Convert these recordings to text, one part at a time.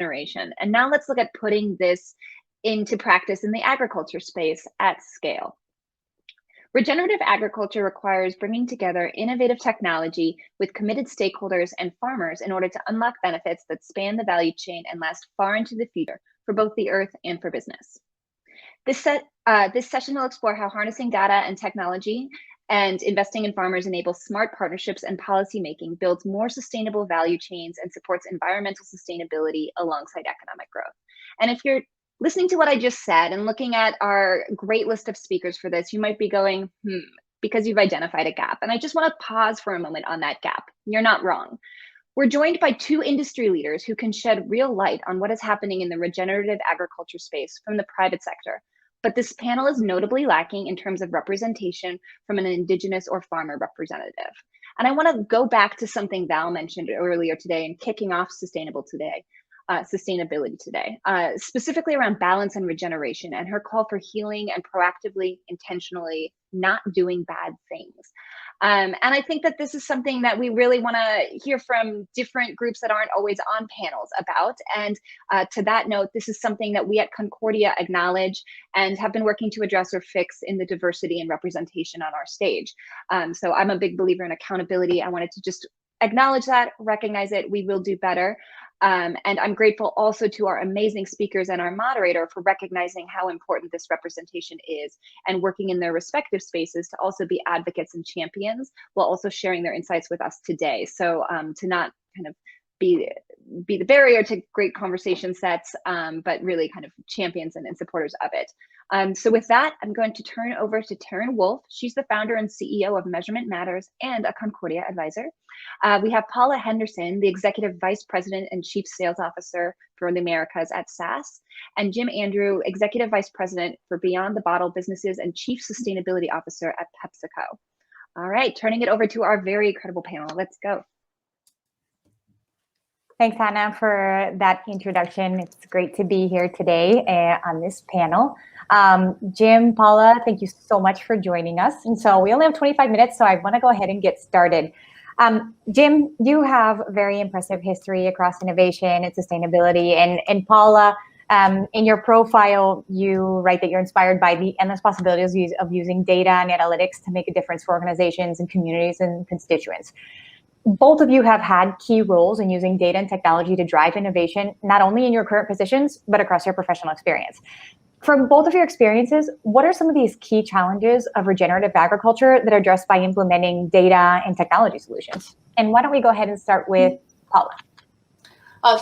regeneration. And now let's look at putting this into practice in the agriculture space at scale. Regenerative agriculture requires bringing together innovative technology with committed stakeholders and farmers in order to unlock benefits that span the value chain and last far into the future for both the earth and for business. This session will explore how harnessing data and technology and investing in farmers enables smart partnerships and policymaking, builds more sustainable value chains, and supports environmental sustainability alongside economic growth. And if you're listening to what I just said and looking at our great list of speakers for this, you might be going, because you've identified a gap. And I just want to pause for a moment on that gap. You're not wrong. We're joined by two industry leaders who can shed real light on what is happening in the regenerative agriculture space from the private sector. But this panel is notably lacking in terms of representation from an Indigenous or farmer representative. And I want to go back to something Val mentioned earlier today in kicking off sustainability today, specifically around balance and regeneration, and her call for healing and proactively, intentionally not doing bad things. And I think that this is something that we really want to hear from different groups that aren't always on panels about. And to that note, this is something that we at Concordia acknowledge and have been working to address or fix in the diversity and representation on our stage. So I'm a big believer in accountability. I wanted to just acknowledge that, recognize it, we will do better. And I'm grateful also to our amazing speakers and our moderator for recognizing how important this representation is and working in their respective spaces to also be advocates and champions while also sharing their insights with us today. So to not kind of be the barrier to great conversation sets, but really kind of champions and supporters of it. So with that, I'm going to turn over to Teryn Wolfe. She's the founder and CEO of Measurement Matters and a Concordia advisor. We have Paula Henderson, the Executive Vice President and Chief Sales Officer for the Americas at SAS, and Jim Andrew, Executive Vice President for Beyond the Bottle Businesses and Chief Sustainability Officer at PepsiCo. All right, turning it over to our very credible panel. Let's go. Thanks, Hannah, for that introduction. It's great to be here today on this panel. Jim, Paula, thank you so much for joining us. And so we only have 25 minutes, so I want to go ahead and get started. Jim, you have a very impressive history across innovation and sustainability. And Paula, in your profile, you write that you're inspired by the endless possibilities of using data and analytics to make a difference for organizations and communities and constituents. Both of you have had key roles in using data and technology to drive innovation, not only in your current positions, but across your professional experience. From both of your experiences, what are some of these key challenges of regenerative agriculture that are addressed by implementing data and technology solutions? And why don't we go ahead and start with Paula?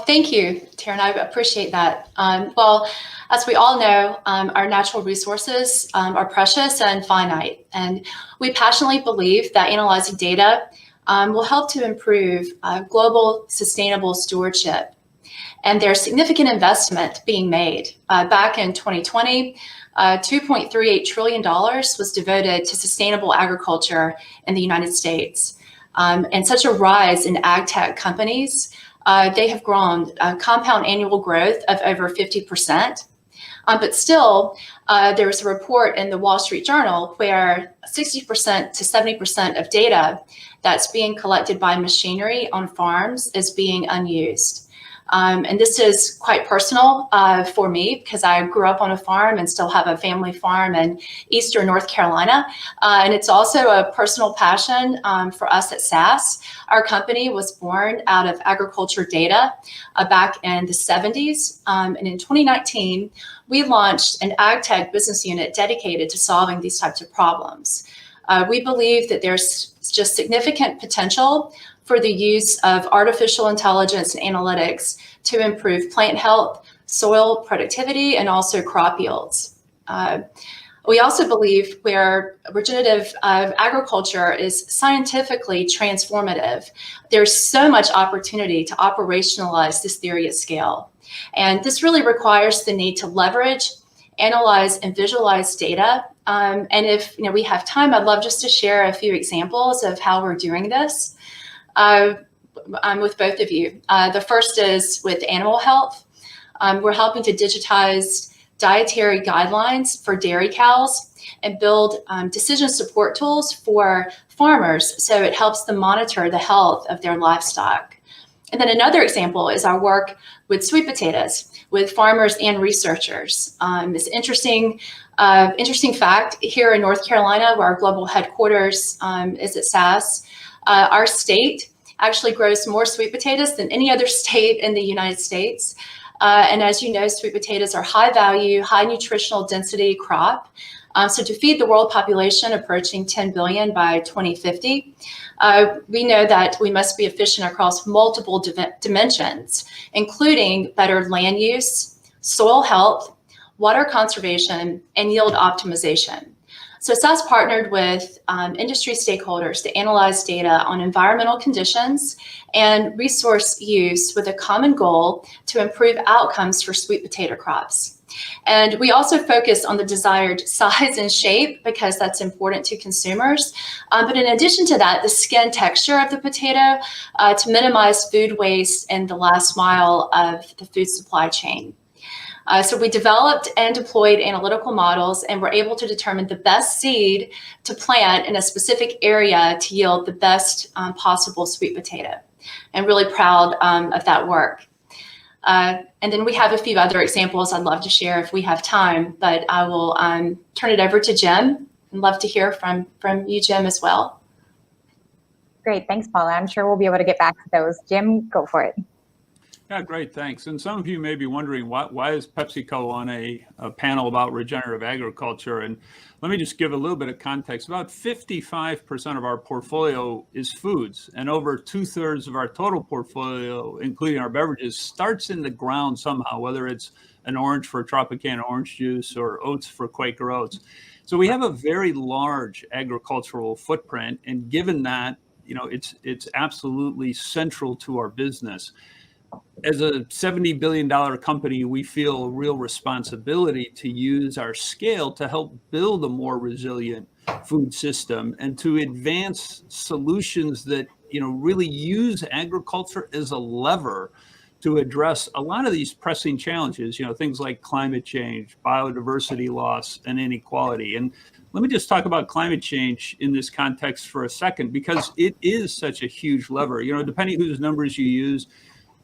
Thank you, Teryn. I appreciate that. Well, as we all know, our natural resources are precious and finite. And we passionately believe that analyzing data will help to improve global sustainable stewardship. And there's significant investment being made. Back in 2020, $2.38 trillion was devoted to sustainable agriculture in the United States. And such a rise in ag tech companies, they have grown compound annual growth of over 50%. But still, there was a report in the Wall Street Journal where 60% to 70% of data that's being collected by machinery on farms is being unused. And this is quite personal for me because I grew up on a farm and still have a family farm in Eastern North Carolina. And it's also a personal passion for us at SAS. Our company was born out of agriculture data back in the 70s. And in 2019, we launched an ag tech business unit dedicated to solving these types of problems. We believe that there's just significant potential for the use of artificial intelligence and analytics to improve plant health, soil productivity, and also crop yields. We also believe where regenerative agriculture is scientifically transformative, there's so much opportunity to operationalize this theory at scale. And this really requires the need to leverage, analyze, and visualize data. And if we have time, I'd love just to share a few examples of how we're doing this. I'm with both of you. The first is with animal health. We're helping to digitize dietary guidelines for dairy cows and build decision support tools for farmers so it helps them monitor the health of their livestock. And then another example is our work with sweet potatoes, with farmers and researchers. It's interesting fact here in North Carolina, where our global headquarters is at SAS. Our state actually grows more sweet potatoes than any other state in the United States. And as you know, sweet potatoes are high value, high nutritional density crop. So to feed the world population approaching 10 billion by 2050, we know that we must be efficient across multiple dimensions, including better land use, soil health, water conservation, and yield optimization. So SAS partnered with industry stakeholders to analyze data on environmental conditions and resource use with a common goal to improve outcomes for sweet potato crops. And we also focus on the desired size and shape because that's important to consumers. But in addition to that, the skin texture of the potato to minimize food waste in the last mile of the food supply chain. So we developed and deployed analytical models and were able to determine the best seed to plant in a specific area to yield the best possible sweet potato. And really proud of that work. And then we have a few other examples I'd love to share if we have time, but I will turn it over to Jim and love to hear from you, Jim, as well. Great, thanks, Paula. I'm sure we'll be able to get back to those. Jim, go for it. Yeah, great, thanks. And some of you may be wondering, why is PepsiCo on a panel about regenerative agriculture? And let me just give a little bit of context. About 55% of our portfolio is foods, and over 2/3 of our total portfolio, including our beverages, starts in the ground somehow, whether it's an orange for Tropicana orange juice or oats for Quaker Oats. So we have a very large agricultural footprint, and given that, it's absolutely central to our business. As a $70 billion company, we feel a real responsibility to use our scale to help build a more resilient food system and to advance solutions that, really use agriculture as a lever to address a lot of these pressing challenges, things like climate change, biodiversity loss, and inequality. And let me just talk about climate change in this context for a second, because it is such a huge lever. Depending whose numbers you use,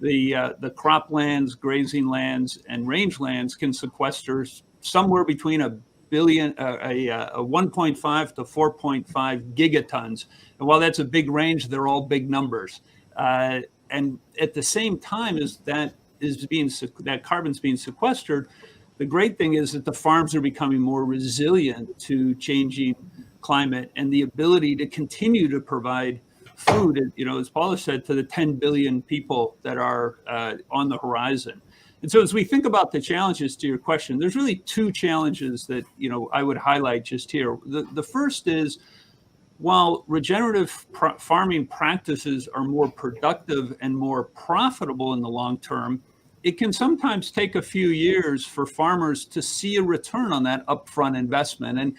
the croplands, grazing lands, and rangelands can sequester somewhere between a 1.5 to 4.5 gigatons. And while that's a big range, they're all big numbers. And at the same time as that carbon's being sequestered, the great thing is that the farms are becoming more resilient to changing climate and the ability to continue to provide food, as Paula said, to the 10 billion people that are on the horizon. And so as we think about the challenges to your question, there's really two challenges that, I would highlight just here. The first is, while regenerative farming practices are more productive and more profitable in the long term, it can sometimes take a few years for farmers to see a return on that upfront investment. And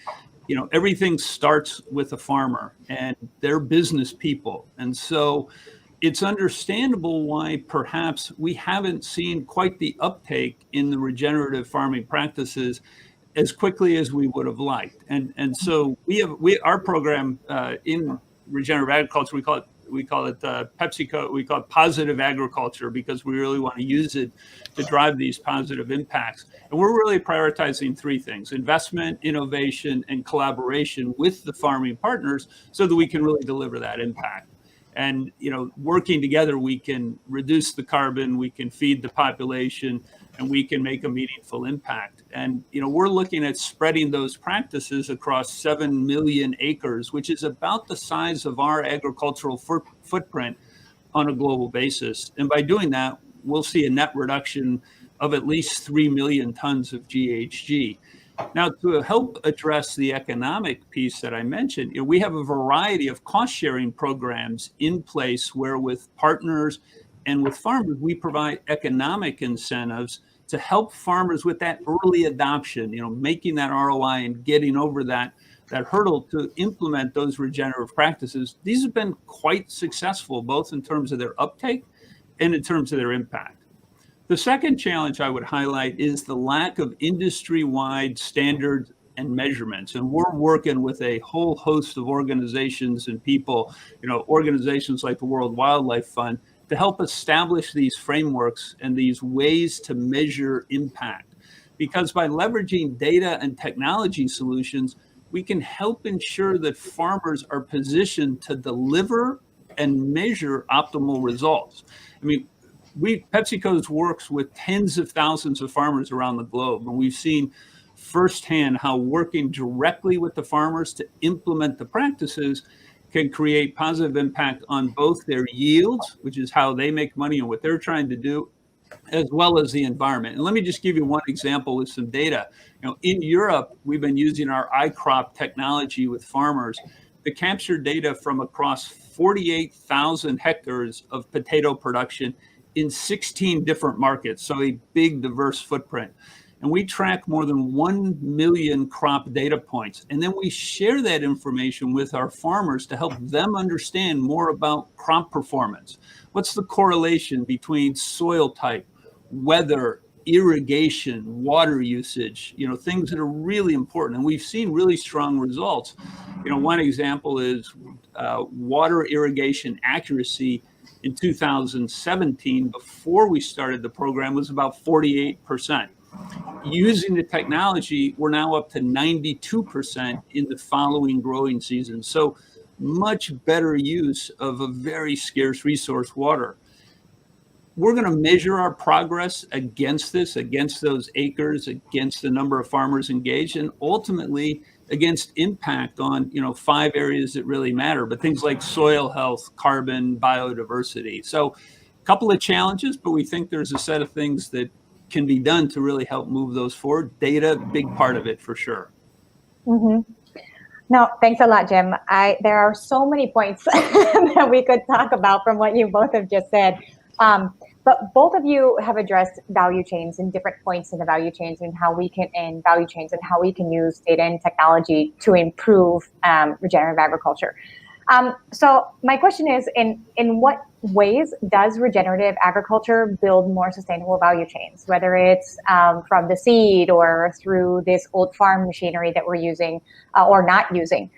everything starts with a farmer, and they're business people. And so it's understandable why perhaps we haven't seen quite the uptake in the regenerative farming practices as quickly as we would have liked. And so our program in regenerative agriculture, we call it PepsiCo. We call it positive agriculture because we really want to use it to drive these positive impacts. And we're really prioritizing three things: investment, innovation, and collaboration with the farming partners so that we can really deliver that impact. And, working together, we can reduce the carbon, we can feed the population, and we can make a meaningful impact. And, we're looking at spreading those practices across 7 million acres, which is about the size of our agricultural footprint on a global basis. And by doing that, we'll see a net reduction of at least 3 million tons of GHG. Now, to help address the economic piece that I mentioned, we have a variety of cost-sharing programs in place where, with partners and with farmers, we provide economic incentives to help farmers with that early adoption, making that ROI and getting over that hurdle to implement those regenerative practices. These have been quite successful, both in terms of their uptake and in terms of their impact. The second challenge I would highlight is the lack of industry-wide standards and measurements. And we're working with a whole host of organizations and people, organizations like the World Wildlife Fund, to help establish these frameworks and these ways to measure impact. Because by leveraging data and technology solutions, we can help ensure that farmers are positioned to deliver and measure optimal results. I mean, PepsiCo works with tens of thousands of farmers around the globe, and we've seen firsthand how working directly with the farmers to implement the practices can create positive impact on both their yields, which is how they make money and what they're trying to do, as well as the environment. And let me just give you one example with some data. In Europe, we've been using our iCrop technology with farmers to capture data from across 48,000 hectares of potato production in 16 different markets, so a big, diverse footprint. And we track more than 1 million crop data points. And then we share that information with our farmers to help them understand more about crop performance. What's the correlation between soil type, weather, irrigation, water usage, things that are really important. And we've seen really strong results. One example is water irrigation accuracy in 2017, before we started the program, was about 48%. Using the technology, we're now up to 92% in the following growing season. So much better use of a very scarce resource, water. We're going to measure our progress against this, against those acres, against the number of farmers engaged, and ultimately against impact on 5 areas that really matter, but things like soil health, carbon, biodiversity. So a couple of challenges, but we think there's a set of things that can be done to really help move those forward. Data, big part of it for sure. Mm-hmm. No, thanks a lot, Jim. There are so many points that we could talk about from what you both have just said. But both of you have addressed value chains and different points in the value chains and how we can use data and technology to improve regenerative agriculture. So my question is, in what ways does regenerative agriculture build more sustainable value chains, whether it's from the seed or through this old farm machinery that we're using or not using?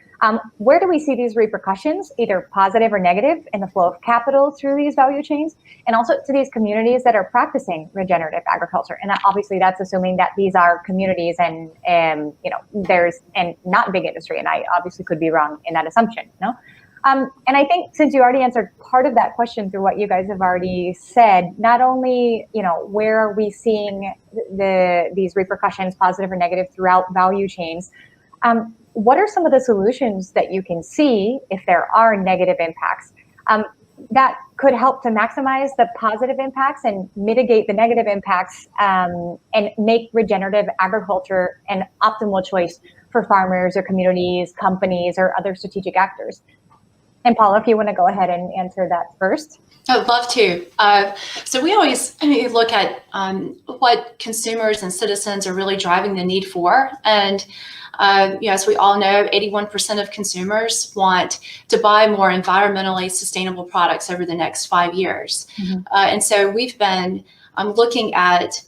Where do we see these repercussions, either positive or negative, in the flow of capital through these value chains, and also to these communities that are practicing regenerative agriculture? And obviously, that's assuming that these are communities and not big industry. And I obviously could be wrong in that assumption. And I think since you already answered part of that question through what you guys have already said, not only where are we seeing these repercussions, positive or negative, throughout value chains. What are some of the solutions that you can see if there are negative impacts that could help to maximize the positive impacts and mitigate the negative impacts and make regenerative agriculture an optimal choice for farmers or communities, companies, or other strategic actors? And Paula, if you want to go ahead and answer that first. I'd love to. So we always look at what consumers and citizens are really driving the need for. And as we all know, 81% of consumers want to buy more environmentally sustainable products over the next 5 years. Mm-hmm. And so we've been looking at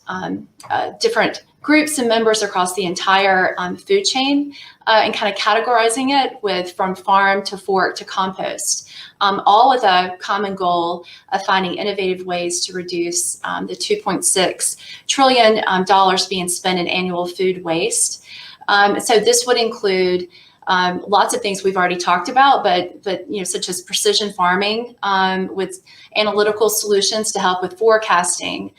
different groups and members across the entire food chain and kind of categorizing it from farm to fork to compost, all with a common goal of finding innovative ways to reduce the $2.6 trillion being spent in annual food waste. So this would include lots of things we've already talked about, but such as precision farming with analytical solutions to help with forecasting,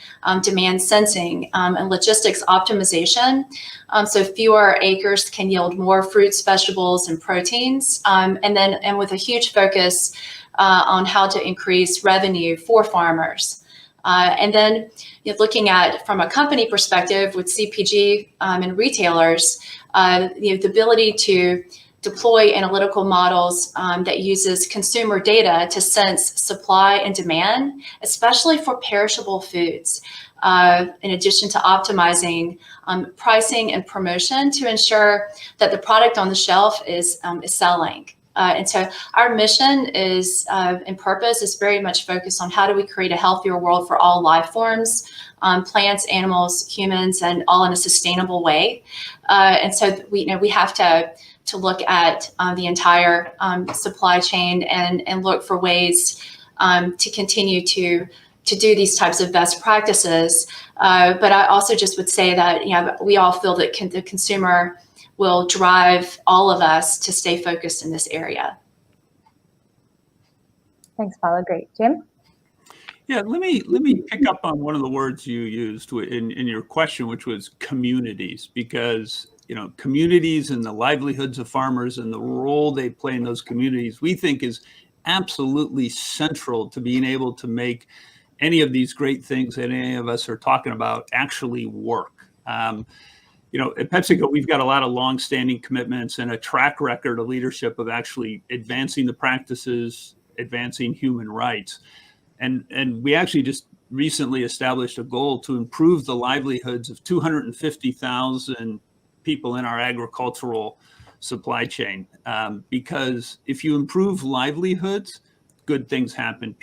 demand sensing, and logistics optimization. So fewer acres can yield more fruits, vegetables, and proteins, and with a huge focus on how to increase revenue for farmers. And then looking at, from a company perspective, with CPG and retailers, the ability to deploy analytical models that uses consumer data to sense supply and demand, especially for perishable foods, in addition to optimizing pricing and promotion to ensure that the product on the shelf is selling. And so our mission is and purpose is very much focused on how do we create a healthier world for all life forms, plants, animals, humans, and all in a sustainable way. And so we have to look at the entire supply chain and look for ways to continue to do these types of best practices. But I also just would say that, we all feel that the consumer will drive all of us to stay focused in this area. Thanks, Paula. Great. Jim? Yeah, let me pick up on one of the words you used in your question, which was communities, because communities and the livelihoods of farmers and the role they play in those communities, we think is absolutely central to being able to make any of these great things that any of us are talking about actually work. At PepsiCo, we've got a lot of longstanding commitments and a track record of leadership of actually advancing the practices, advancing human rights. And we actually just recently established a goal to improve the livelihoods of 250,000 people in our agricultural supply chain. Because if you improve livelihoods, good things happen.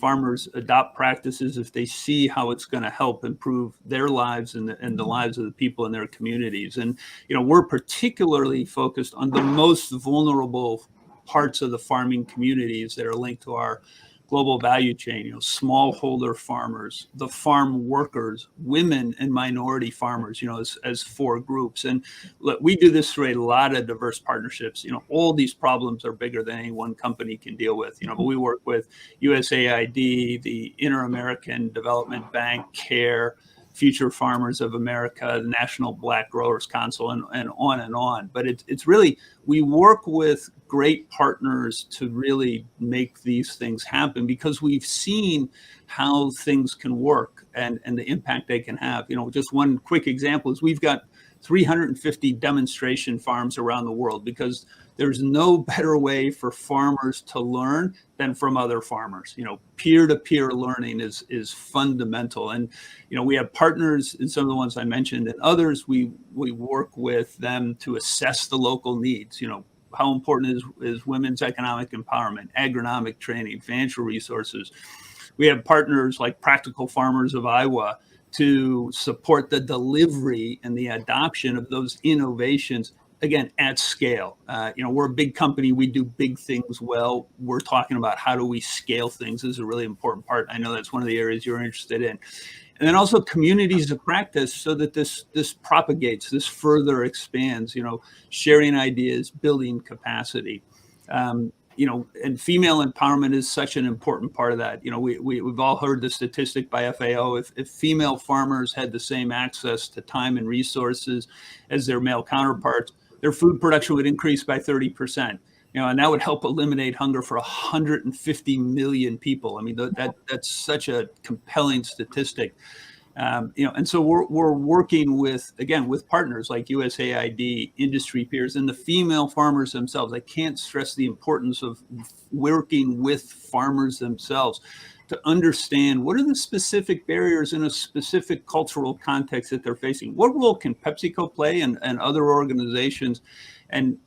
Farmers adopt practices if they see how it's going to help improve their lives and the lives of the people in their communities. And, we're particularly focused on the most vulnerable parts of the farming communities that are linked to our global value chain, smallholder farmers, the farm workers, women and minority farmers, as four groups. And we do this through a lot of diverse partnerships. All these problems are bigger than any one company can deal with, but we work with USAID, the Inter-American Development Bank, CARE, Future Farmers of America, the National Black Growers Council, and on and on. But it's really, we work with great partners to really make these things happen because we've seen how things can work and the impact they can have. Just one quick example is we've got 350 demonstration farms around the world because there's no better way for farmers to learn than from other farmers. Peer-to-peer learning is fundamental. And, we have partners in some of the ones I mentioned and others, we work with them to assess the local needs. How important is women's economic empowerment, agronomic training, financial resources. We have partners like Practical Farmers of Iowa to support the delivery and the adoption of those innovations, again, at scale. We're a big company. We do big things well. We're talking about how do we scale things is a really important part. I know that's one of the areas you're interested in. And then also communities of practice so that this propagates, this further expands, sharing ideas, building capacity. And female empowerment is such an important part of that. We've all heard the statistic by FAO. If female farmers had the same access to time and resources as their male counterparts, their food production would increase by 30%. And that would help eliminate hunger for 150 million people. I mean, that's such a compelling statistic. And so we're working with partners like USAID, industry peers, and the female farmers themselves. I can't stress the importance of working with farmers themselves to understand what are the specific barriers in a specific cultural context that they're facing. What role can PepsiCo play and other organizations and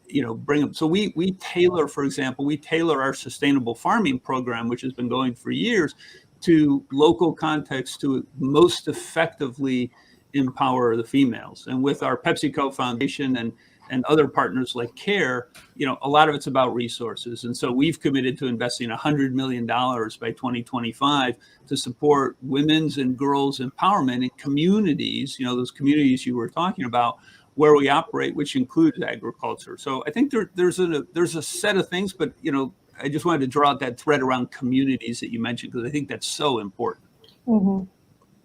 bring them? So we tailor, for example, our sustainable farming program, which has been going for years, to local context to most effectively empower the females. And with our PepsiCo Foundation and other partners like CARE, a lot of it's about resources. And so we've committed to investing $100 million by 2025 to support women's and girls' empowerment in communities, those communities you were talking about, where we operate, which includes agriculture. So I think there's a set of things, but I just wanted to draw out that thread around communities that you mentioned because I think that's so important. Mm-hmm.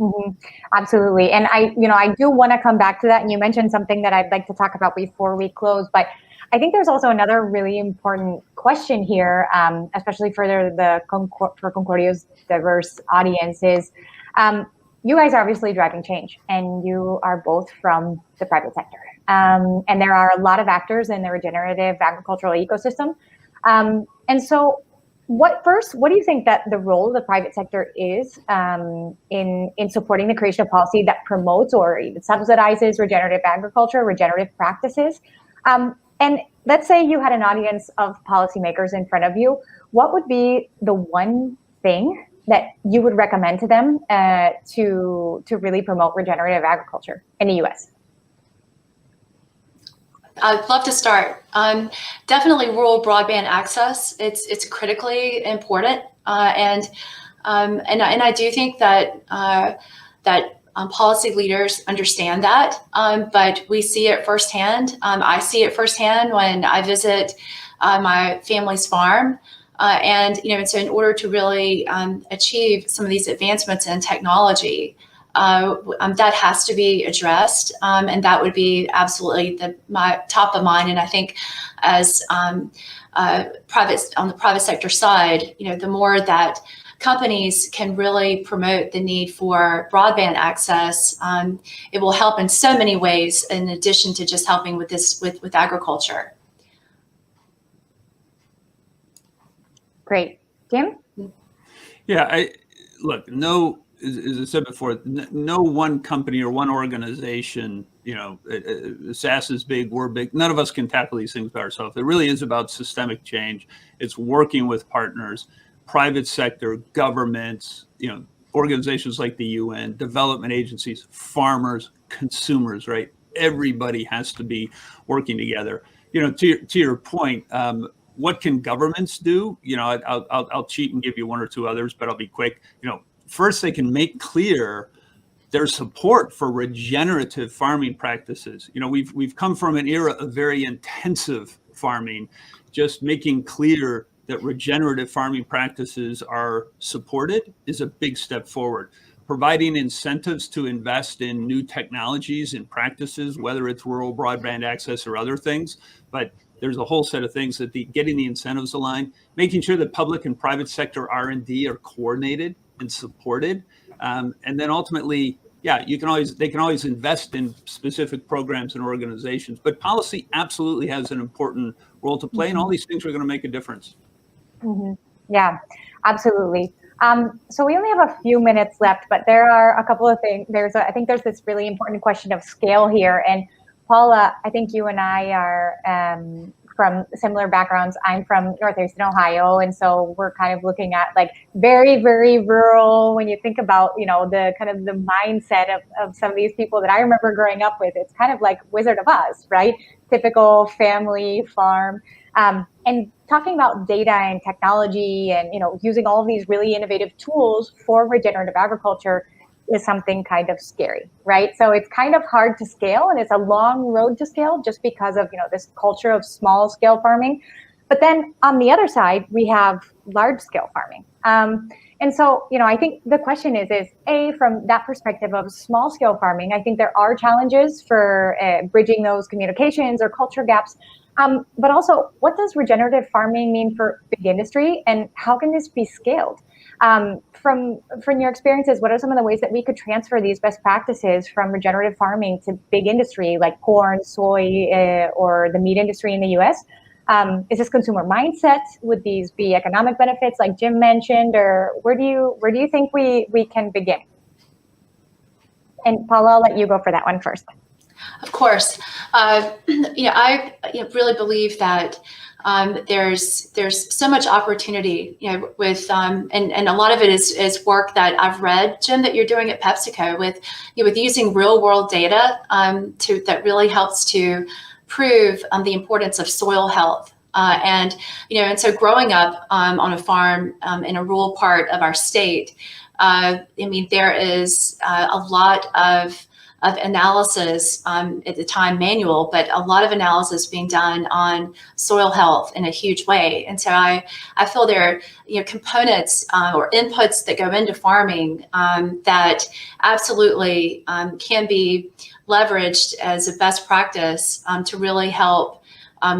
Mm-hmm. Absolutely. And I do want to come back to that. And you mentioned something that I'd like to talk about before we close, but I think there's also another really important question here, especially for for Concordia's diverse audiences. You guys are obviously driving change and you are both from the private sector. And there are a lot of actors in the regenerative agricultural ecosystem. And so what do you think that the role of the private sector is in supporting the creation of policy that promotes or even subsidizes regenerative agriculture, regenerative practices? And let's say you had an audience of policymakers in front of you. What would be the one thing that you would recommend to them to really promote regenerative agriculture in the U.S.? I'd love to start. Definitely rural broadband access. It's critically important And I do think that policy leaders understand that, but we see it firsthand. I see it firsthand when I visit my family's farm. And so in order to really achieve some of these advancements in technology, that has to be addressed, and that would be absolutely my top of mind. And I think as on the private sector side, the more that companies can really promote the need for broadband access, it will help in so many ways, in addition to just helping with this with agriculture. Great. Jim? Yeah, look, as I said before, no one company or one organization, SAS is big, we're big. None of us can tackle these things by ourselves. It really is about systemic change. It's working with partners, private sector, governments, organizations like the UN, development agencies, farmers, consumers, right? Everybody has to be working together. To your point, what can governments do? I'll cheat and give you one or two others, but I'll be quick. First, they can make clear their support for regenerative farming practices. We've come from an era of very intensive farming. Just making clear that regenerative farming practices are supported is a big step forward. Providing incentives to invest in new technologies and practices, whether it's rural broadband access or other things, but there's a whole set of things that getting the incentives aligned, making sure that public and private sector R&D are coordinated and supported. And then ultimately, they can always invest in specific programs and organizations, but policy absolutely has an important role to play, and all these things are going to make a difference. Mm-hmm. Yeah, absolutely. So we only have a few minutes left, but there are a couple of things. I think there's this really important question of scale here. And Paula, I think you and I are from similar backgrounds. I'm from Northeastern Ohio, and so we're kind of looking at like very, very rural. When you think about, the kind of the mindset of some of these people that I remember growing up with, it's kind of like Wizard of Oz, right? Typical family farm. And talking about data and technology and, using all of these really innovative tools for regenerative agriculture is something kind of scary, right? So it's kind of hard to scale, and it's a long road to scale just because of, this culture of small scale farming. But then on the other side, we have large scale farming. And so, I think the question is from that perspective of small scale farming, I think there are challenges for bridging those communications or culture gaps. But also, what does regenerative farming mean for big industry, and how can this be scaled? From your experiences, what are some of the ways that we could transfer these best practices from regenerative farming to big industry like corn, soy, or the meat industry in the US? Is this consumer mindset? Would these be economic benefits like Jim mentioned, or where do you think we can begin? And Paula, I'll let you go for that one first. Of course, I really believe that there's so much opportunity, with and a lot of it is work that I've read, Jim, that you're doing at PepsiCo with using real world data that really helps to prove the importance of soil health. And so growing up on a farm in a rural part of our state, there is a lot of analysis, at the time manual, but a lot of analysis being done on soil health in a huge way. And so I feel there are components or inputs that go into farming that absolutely can be leveraged as a best practice to really help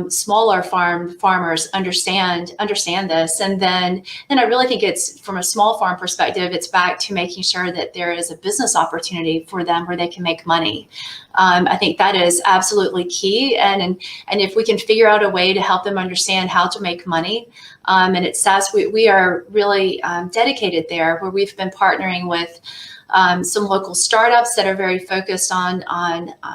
smaller farmers understand this. And then I really think it's, from a small farm perspective, it's back to making sure that there is a business opportunity for them where they can make money. I think that is absolutely key. And if we can figure out a way to help them understand how to make money, and at SAS, we are really dedicated there, where we've been partnering with some local startups that are very focused on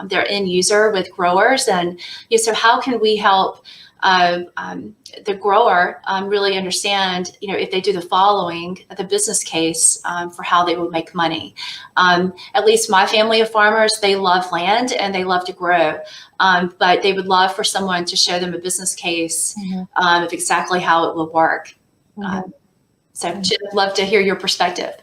their end user with growers. And so how can we help the grower really understand, if they do the following, the business case for how they would make money. At least my family of farmers, they love land and they love to grow, but they would love for someone to show them a business case of exactly how it will work. So Jim, I'd love to hear your perspective.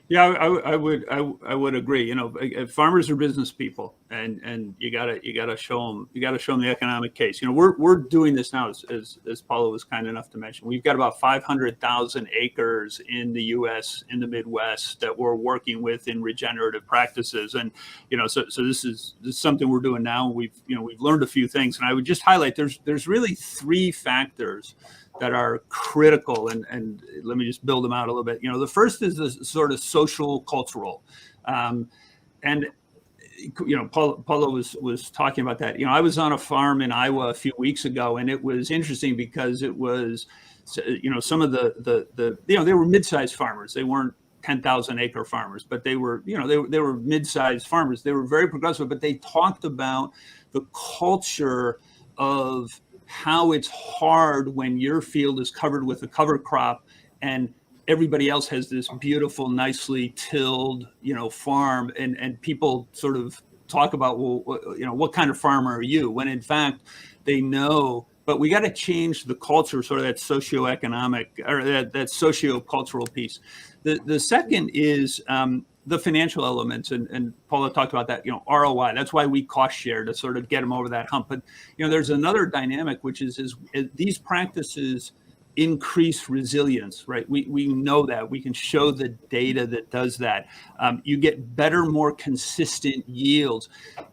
Yeah, I would agree. You know, farmers are business people, and you gotta show them the economic case. You know, we're doing this now, as Paula was kind enough to mention. We've got about 500,000 acres in the U.S. in the Midwest that we're working with in regenerative practices, and you know, so this is something we're doing now. We've learned a few things, and I would just highlight there's really three factors that are critical, and let me just build them out a little bit. You know, the first is the sort of social cultural, and you know, Paula was talking about that. You know, I was on a farm in Iowa a few weeks ago, and it was interesting because it was, you know, some of the you know, they were mid-sized farmers. They weren't 10,000 acre farmers, but they were, you know, they were mid-sized farmers. They were very progressive, but they talked about the culture of how it's hard when your field is covered with a cover crop and everybody else has this beautiful, nicely tilled, you know, farm, and people sort of talk about, well, you know, what kind of farmer are you? When in fact they know, but we got to change the culture, sort of that socioeconomic or that socio-cultural piece. The second is the financial elements, and Paula talked about that, you know, ROI. That's why we cost share, to sort of get them over that hump. But, you know, there's another dynamic, which is these practices increase resilience, right? We know that. We can show the data that does that. You get better, more consistent yields.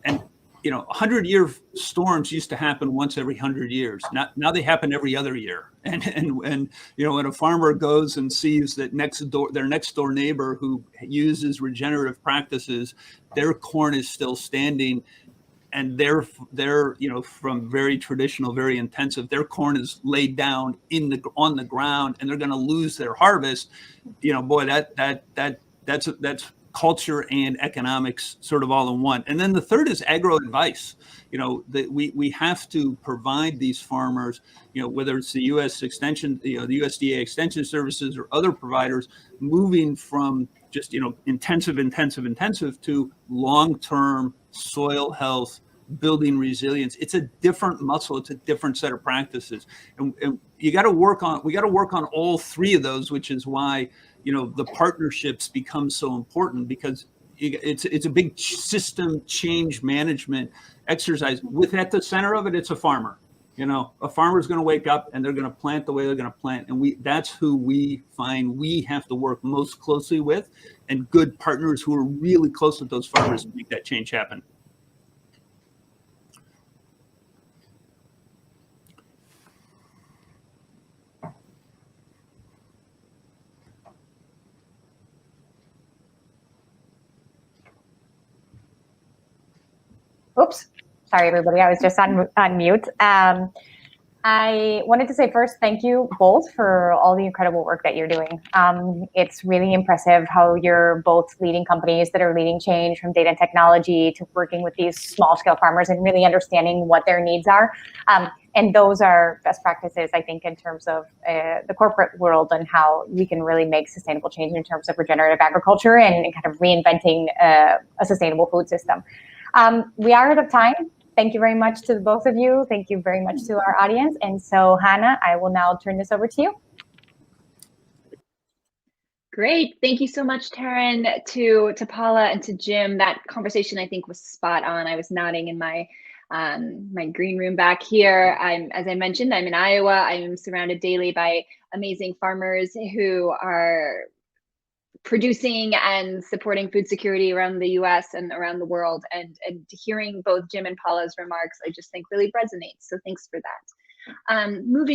And, you know, 100-year storms used to happen once every 100 years. Now they happen every other year. And you know, when a farmer goes and sees that their next door neighbor who uses regenerative practices, their corn is still standing, and they're you know, from very traditional, very intensive, their corn is laid down on the ground, and they're going to lose their harvest. You know, boy, that's culture and economics sort of all in one. And then the third is agro advice. You know, that we have to provide these farmers, you know, whether it's the U.S. Extension, you know, the USDA Extension Services or other providers, moving from just, you know, intensive to long-term soil health, building resilience. It's a different muscle. It's a different set of practices, and we got to work on all three of those, which is why, you know, the partnerships become so important, because it's a big system change management exercise. With at the center of it, it's a farmer. You know, a farmer is going to wake up and they're going to plant the way they're going to plant, and that's who we find we have to work most closely with, and good partners who are really close with those farmers to make that change happen. Oops, sorry everybody, I was just on mute. I wanted to say first, thank you both for all the incredible work that you're doing. It's really impressive how you're both leading companies that are leading change, from data and technology to working with these small scale farmers and really understanding what their needs are. And those are best practices, I think, in terms of the corporate world and how we can really make sustainable change in terms of regenerative agriculture and kind of reinventing a sustainable food system. We are out of time. Thank you very much to both of you. Thank you very much to our audience. And so, Hannah, I will now turn this over to you. Great. Thank you so much, Teryn, to Paula and to Jim. That conversation, I think, was spot on. I was nodding in my my green room back here. As I mentioned, I'm in Iowa. I'm surrounded daily by amazing farmers who are producing and supporting food security around the US and around the world. And hearing both Jim and Paula's remarks, I just think really resonates. So thanks for that. Moving